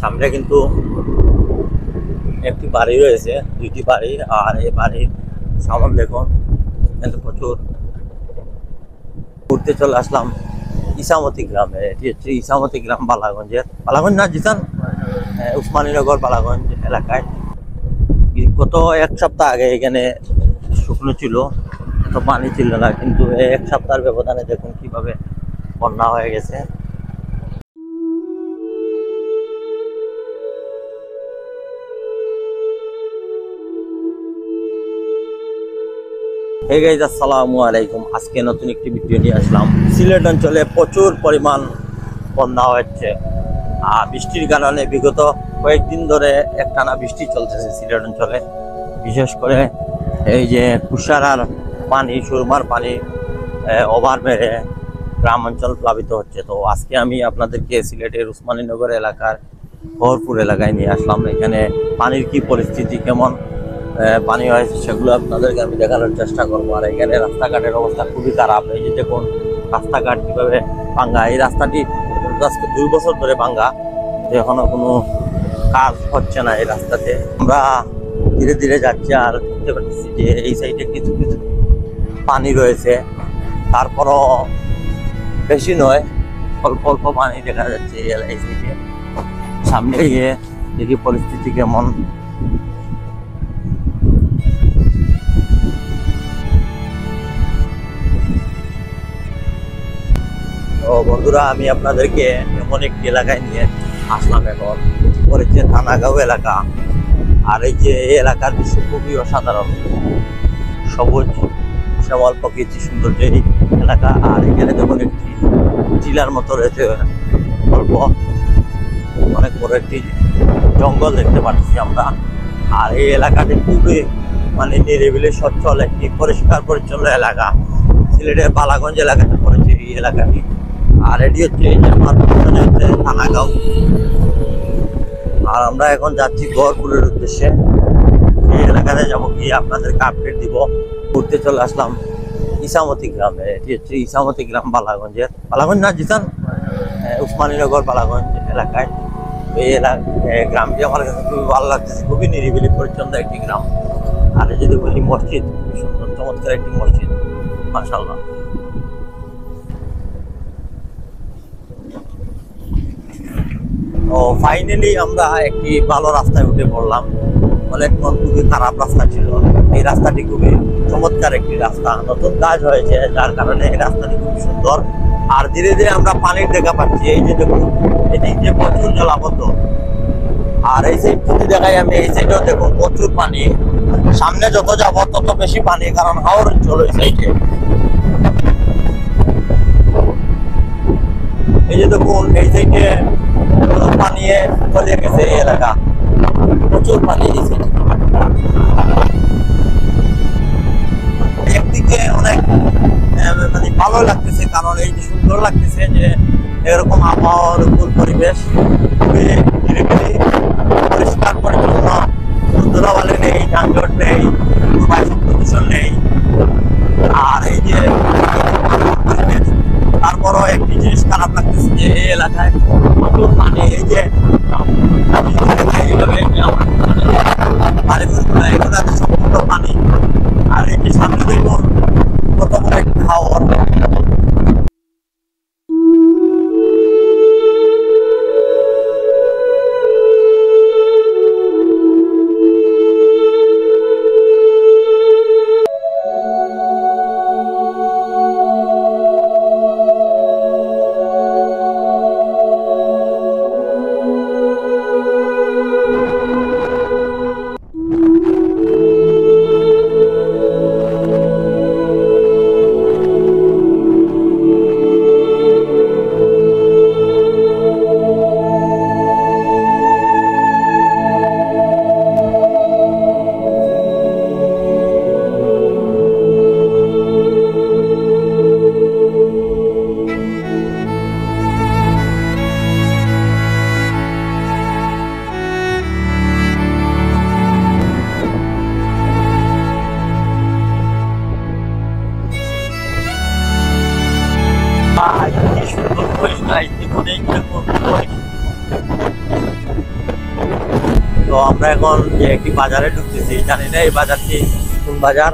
সামনে কিন্তু একটি বাড়ি রয়েছে, দুইটি বাড়ি। আর এই বাড়ির সামনে দেখুন কিন্তু প্রচুর। ঘুরতে চলে আসলাম ইসামতি গ্রামে। এটি হচ্ছে ইসামতি গ্রাম, বালাগঞ্জের, বালাগঞ্জ না জিসান, উসমানীনগর বালাগঞ্জ এলাকায়। গত এক সপ্তাহ আগে এখানে শুকনো ছিল, এত পানি ছিল না, কিন্তু এক সপ্তাহের ব্যবধানে দেখুন কিভাবে বন্যা হয়ে গেছে। হে গাইস, আসসালামু আলাইকুম। আজকে নতুন একটি ভিডিও নিয়ে আসলাম। সিলেট অঞ্চলে প্রচুর পরিমাণ বন্যা হচ্ছে। বৃষ্টির কারণে বিগত কয়েকদিন ধরে একটানা বৃষ্টি চলতেছে সিলেট অঞ্চলে। বিশেষ করে এই যে কুশারার পানি, সুরমার পানি ওভার বেড়ে গ্রাম অঞ্চল প্লাবিত হচ্ছে। তো আজকে আমি আপনাদেরকে সিলেটের উসমানীনগর এলাকার ভরপুর এলাকায় নিয়ে আসলাম। এখানে পানির কি পরিস্থিতি, কেমন পানি হয়েছে, সেগুলো আপনাদেরকে আমি দেখানোর চেষ্টা করবো। আর এখানে রাস্তাঘাটের অবস্থা খুবই খারাপ। এই যে দেখুন রাস্তাঘাট কিভাবে ভাঙ্গা। এই রাস্তাটি আজকে 2 বছর ধরে ভাঙ্গা, এখনো কোনো কাজ হচ্ছে না এই রাস্তাতে। আমরা ধীরে ধীরে যাচ্ছি আর দেখতে পাচ্ছি যে এই সাইডে কিছু কিছু পানি রয়েছে, তারপরও বেশি নয়, অল্প অল্প পানি দেখা যাচ্ছে এই সাইডে। সামনে গিয়ে দেখি পরিস্থিতি কেমন। তো বন্ধুরা, আমি আপনাদেরকে এমন একটি এলাকায় নিয়ে আসলাম। এখন পড়েছে থানাগাঁও এলাকা। আর এই যে এই এলাকার দৃশ্য খুবই অসাধারণ, সবুজ শ্যামল প্রকৃতি সৌন্দর্য এই এলাকা। আর এখানে যেমন একটি টিলার মতো রয়েছে, অল্প অনেক বড় একটি জঙ্গল দেখতে পাচ্ছি আমরা। আর এই এলাকাটি খুবই মানে নিরিবিলি, সচ্ছল একটি পরিষ্কার পরিচ্ছন্ন এলাকা। সিলেটের বালাগঞ্জ এলাকাতে পড়েছে এই এলাকাটি। আর এটি হচ্ছে থানাগাঁও। আর আমরা এখন যাচ্ছি গড়পুরের উদ্দেশ্যে। এই এলাকাতে যাবো, গিয়ে আপনাদেরকে আপডেট দিব। ঘুরতে চলে আসলাম ইসামতি গ্রামে। এটি হচ্ছে ইসামতি গ্রাম, বালাগঞ্জের, বালাগঞ্জ না জিসান, উসমানীনগর বালাগঞ্জ এলাকায়। এই গ্রামটি আমার কাছে খুবই ভালো লাগতেছে, খুবই নিরিবিলি পরিচ্ছন্ন একটি গ্রাম। আর এই যে দেখুন এই মসজিদ, খুবই সুন্দর চমৎকার একটি মসজিদ, মাশাআল্লাহ। তো ফাইনালি আমরা একটি ভালো রাস্তায় উঠে পড়লাম। অনেকক্ষণ খুবই খারাপ রাস্তা ছিল। এই রাস্তাটি খুবই চমৎকার একটি রাস্তা, নতুন কাজ হয়েছে, যার কারণে এই রাস্তাটি খুবই সুন্দর। আর ধীরে ধীরে আমরা পানির দেখা পাচ্ছি। এই যে দেখুন এদিক যে প্রচুর জলাবদ্ধ। আর এই সাইড যদি দেখাই আমি, এই সাইডেও দেখুন প্রচুর পানি। সামনে যত যাবো তত বেশি পানি, কারণ হাওর অঞ্চল এই সাইডে। এই যে দেখুন এই সাইডে পানি চলে গেছে এই এলাকা, প্রচুর পানি। একদিকে অনেক মানে ভালো লাগতেছে, কারণ এই যে সুন্দর লাগতেছে যে এরকম আবহাওয়ার উপর পরিবেশ, খুবই নিরিবিলি, পরিষ্কার পরিচ্ছন্ন, ধুলাবালি নেই, যানজট নেই, বায়ু প্রদূষণ নেই। আর এই যে তারপরও একটি জিনিস খারাপ লাগতেছে যে এই এলাকায় প্রচুর পানি। এই যে সম্পূর্ণ পানি। আর এই যে সামনে দেখুন কত বড় একটি হাওর। তো আমরা এখন যে একটি বাজারে ঢুকতেছি, জানি না এই বাজারটি কোন বাজার।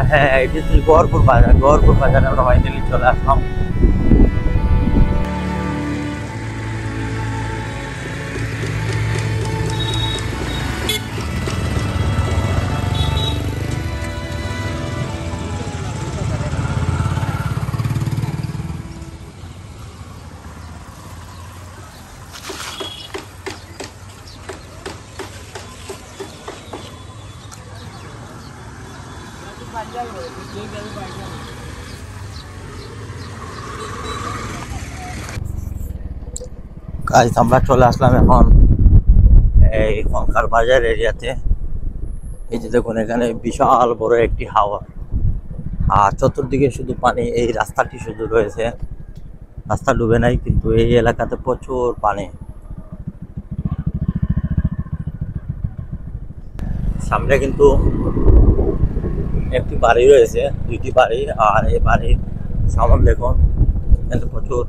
হ্যাঁ, এটি হচ্ছে গহরপুর বাজার। গহরপুর বাজারে আমরা ফাইনালি চলে আসলাম। গাইস, আমরা চলে আসলাম এখন এই খনকার বাজার এরিয়াতে। এই যে দেখুন, এখানে বিশাল বড় একটি হাওর, আর চতুর্দিকে শুধু পানি। এই রাস্তাটি শুধু রয়েছে, রাস্তা ডুবে নাই, কিন্তু এই এলাকাতে প্রচুর পানি। সামনে কিন্তু একটি বাড়ি রয়েছে, দুইটি বাড়ি, আর এই বাড়ির সামনে দেখুন কিন্তু প্রচুর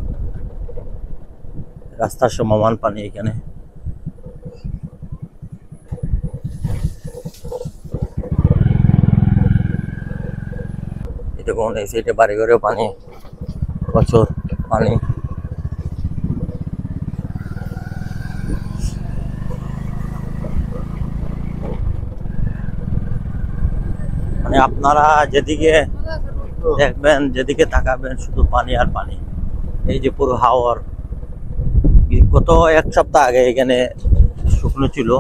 রাস্তার সমান পানি এখানে। দেখুন এই সাইডে বাড়ি ঘরেও পানি, প্রচুর পানি। মানে আপনারা যেদিকে দেখবেন, যেদিকে তাকাবেন, শুধু পানি আর পানি। এই যে পুরো হাওর, গত এক সপ্তাহ আগে এখানে শুকনো ছিল,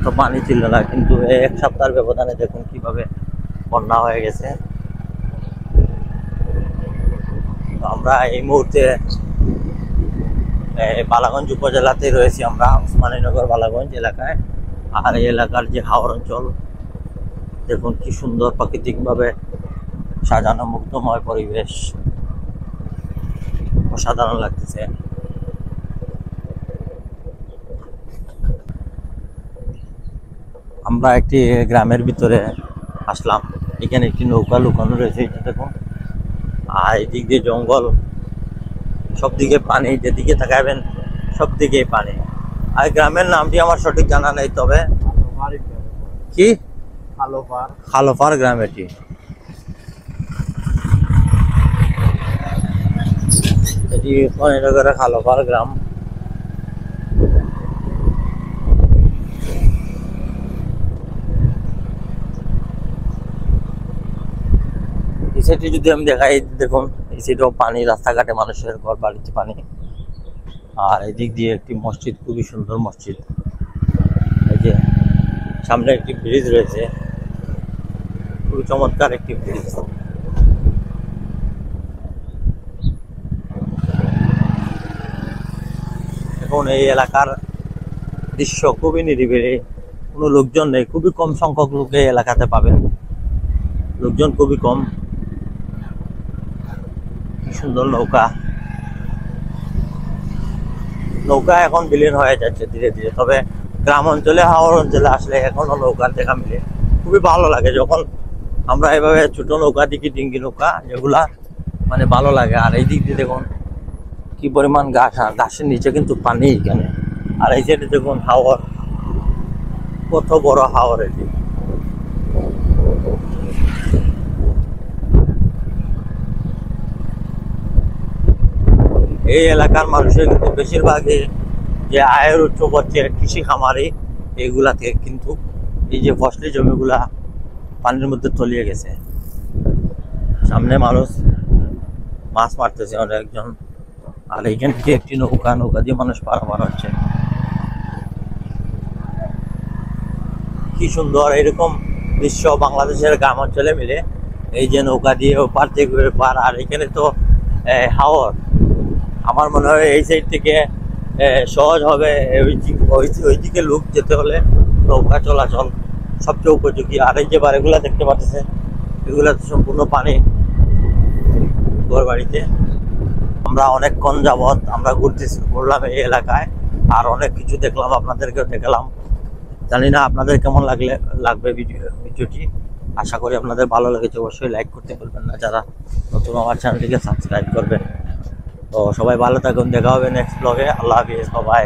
তো পানি ছিল না, কিন্তু এই এক সপ্তাহের ব্যবধানে দেখুন কিভাবে বন্যা হয়ে গেছে। আমরা এই মুহূর্তে বালাগঞ্জ উপজেলাতে রয়েছি, আমরা ওসমানীনগর বালাগঞ্জ এলাকায়। আর এই এলাকার যে হাওর অঞ্চল দেখুন কি সুন্দর প্রাকৃতিকভাবে সাজানো, মুগ্ধময় পরিবেশ, অসাধারণ লাগতেছে। আমরা একটি গ্রামের ভিতরে আসলাম, এখানে একটি নৌকা লুকানো রয়েছে, এটা দেখুন। আর এদিক দিয়ে জঙ্গল, সব দিকে পানি, যেদিকে তাকাবেন সব দিকে পানি। আর গ্রামের নামটি আমার সঠিক জানা নেই, তবে কি খালোপার গ্রাম এটি। এটি খালোপার গ্রাম। এই সাইডে যদি আমি দেখাই, দেখুন এই সাইডেও পানি, রাস্তাঘাটে মানুষের ঘর বাড়িতে পানি। আর এদিক দিয়ে একটি মসজিদ, খুবই সুন্দর মসজিদ। এই যে সামনে একটি ব্রিজ রয়েছে, খুবই চমৎকার একটি ব্রিজ। এখন এই এলাকার দৃশ্য খুবই নিরিবিলি, কোনো লোকজন নেই, খুবই কম সংখ্যক লোক এই এলাকাতে পাবেন, লোকজন খুবই কম। সুন্দর নৌকা, নৌকা এখন বিলীন হয়ে যাচ্ছে ধীরে ধীরে, তবে গ্রাম অঞ্চলে, হাওর অঞ্চলে আসলে এখনো নৌকার দেখা মিলে। খুবই ভালো লাগে যখন আমরা এভাবে ছোট নৌকা দেখি, ডিঙ্গি নৌকা, যেগুলা মানে ভালো লাগে। আর এই দিক দিয়ে দেখুন কি পরিমাণ গাছ, আর গাছের নিচে কিন্তু পানি এখানে। আর এই সাইডে দেখুন হাওর, কত বড় হাওর এটি। এই এলাকার মানুষের কিন্তু বেশিরভাগই যে আয়ের উৎস হচ্ছে কৃষি খামারি, এইগুলা থেকে কিন্তু এই যে ফসলি জমিগুলা পানির মধ্যে তলিয়ে গেছে। সামনে মানুষ মাছ মারতেছে অনেকজন, আর এইখান থেকে একটি নৌকা দিয়ে মানুষ পারাপার হচ্ছে। কি সুন্দর এরকম দৃশ্য বাংলাদেশের গ্রাম অঞ্চলে মিলে, এই যে নৌকা দিয়ে ওপার থেকে ওপার। আর এখানে তো হাওর, আমার মনে হয় এই সাইড থেকে সহজ হবে ওই দিকে লোক যেতে হলে নৌকা চলাচল সবচেয়ে উপযোগী। আর এই যে বাড়িগুলা দেখতে পাচ্ছে, এগুলা তো সম্পূর্ণ পানি ঘর বাড়িতে। আমরা অনেকক্ষণ যাবৎ আমরা ঘুরলাম এই এলাকায়, আর অনেক কিছু দেখলাম, আপনাদেরকেও দেখালাম। জানি না আপনাদের কেমন লাগবে ভিডিওটি। আশা করি আপনাদের ভালো লেগেছে। অবশ্যই লাইক করতে ভুলবেন না, যারা নতুন আমার চ্যানেলটিকে সাবস্ক্রাইব করবেন। তো সবাই ভালো থাকুন, দেখা হবে নেক্সট ব্লগে। আল্লাহ হাফিজ, বাই।